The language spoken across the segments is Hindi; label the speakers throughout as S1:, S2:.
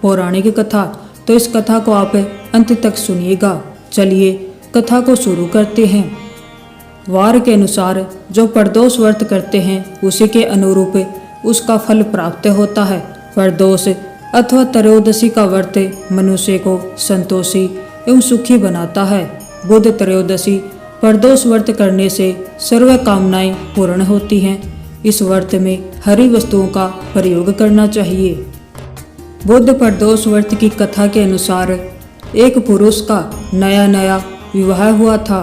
S1: पौराणिक कथा, तो इस कथा को आप अंत तक सुनिएगा। चलिए कथा को शुरू करते हैं। वार के अनुसार जो प्रदोष व्रत करते हैं उसी के अनुरूप उसका फल प्राप्त होता है। प्रदोष अथवा त्रयोदशी का व्रत मनुष्य को संतोषी एवं सुखी बनाता है। बुध त्रयोदशी प्रदोष व्रत करने से सर्व कामनाएं पूर्ण होती हैं। इस व्रत में हरी वस्तुओं का प्रयोग करना चाहिए। बुध प्रदोष व्रत की कथा के अनुसार एक पुरुष का नया नया विवाह हुआ था।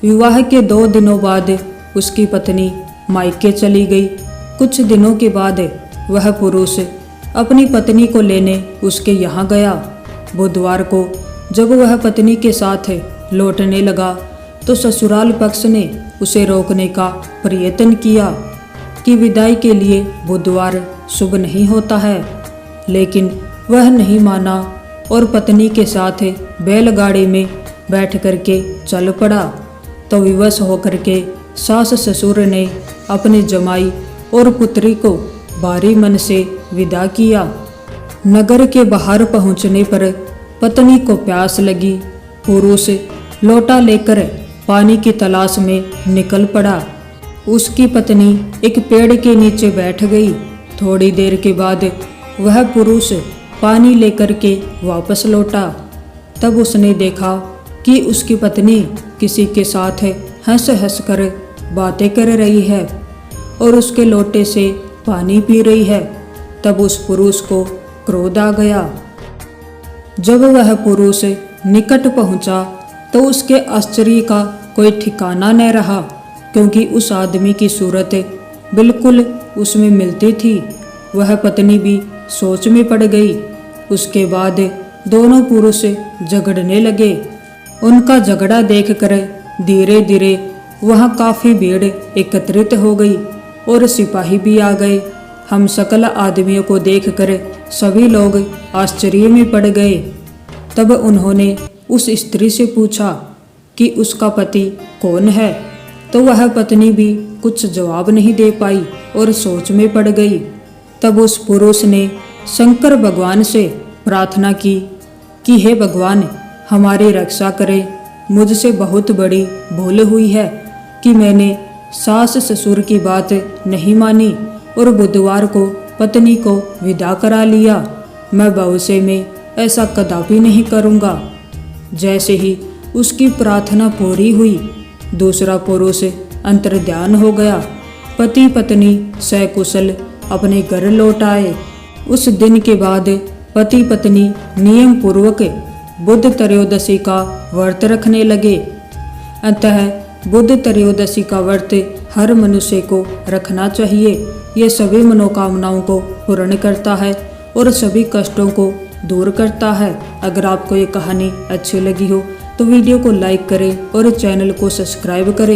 S1: विवाह के 2 दिनों बाद उसकी पत्नी मायके चली गई। कुछ दिनों के बाद वह पुरुष अपनी पत्नी को लेने उसके यहाँ गया। बुधवार को जब वह पत्नी के साथ लौटने लगा तो ससुराल पक्ष ने उसे रोकने का प्रयत्न किया कि विदाई के लिए बुधवार शुभ नहीं होता है, लेकिन वह नहीं माना और पत्नी के साथ बैलगाड़ी में बैठ करके चल पड़ा। तो विवश होकर के सास ससुर ने अपने जमाई और पुत्री को भारी मन से विदा किया। नगर के बाहर पहुंचने पर पत्नी को प्यास लगी। पुरुष लोटा लेकर पानी की तलाश में निकल पड़ा। उसकी पत्नी एक पेड़ के नीचे बैठ गई। थोड़ी देर के बाद वह पुरुष पानी लेकर के वापस लौटा। तब उसने देखा कि उसकी पत्नी किसी के साथ हंस हंस कर बातें कर रही है और उसके लोटे से पानी पी रही है। तब उस पुरुष को क्रोध आ गया। जब वह पुरुष निकट पहुंचा तो उसके आश्चर्य का कोई ठिकाना न रहा, क्योंकि उस आदमी की सूरत बिल्कुल उसमें मिलती थी। वह पत्नी भी सोच में पड़ गई। उसके बाद दोनों पुरुष झगड़ने लगे। उनका झगड़ा देखकर धीरे धीरे वहां काफी भीड़ एकत्रित हो गई और सिपाही भी आ गए। हम सकल आदमियों को देखकर सभी लोग आश्चर्य में पड़ गए। तब उन्होंने उस स्त्री से पूछा कि उसका पति कौन है, तो वह पत्नी भी कुछ जवाब नहीं दे पाई और सोच में पड़ गई। तब उस पुरुष ने शंकर भगवान से प्रार्थना की कि हे भगवान, हमारी रक्षा करें। मुझसे बहुत बड़ी भूल हुई है कि मैंने सास ससुर की बात नहीं मानी और बुधवार को पत्नी को विदा करा लिया। मैं भविष्य में ऐसा कदापि नहीं करूँगा। जैसे ही उसकी प्रार्थना पूरी हुई, दूसरा पुरुष अंतर्ध्यान हो गया। पति पत्नी सकुशल अपने घर लौट आए। उस दिन के बाद पति पत्नी नियम पूर्वक बुध त्रयोदशी का व्रत रखने लगे। अतः बुध त्रयोदशी का व्रत हर मनुष्य को रखना चाहिए। यह सभी मनोकामनाओं को पूर्ण करता है और सभी कष्टों को दूर करता है। अगर आपको ये कहानी अच्छी लगी हो तो वीडियो को लाइक करें और चैनल को सब्सक्राइब करें।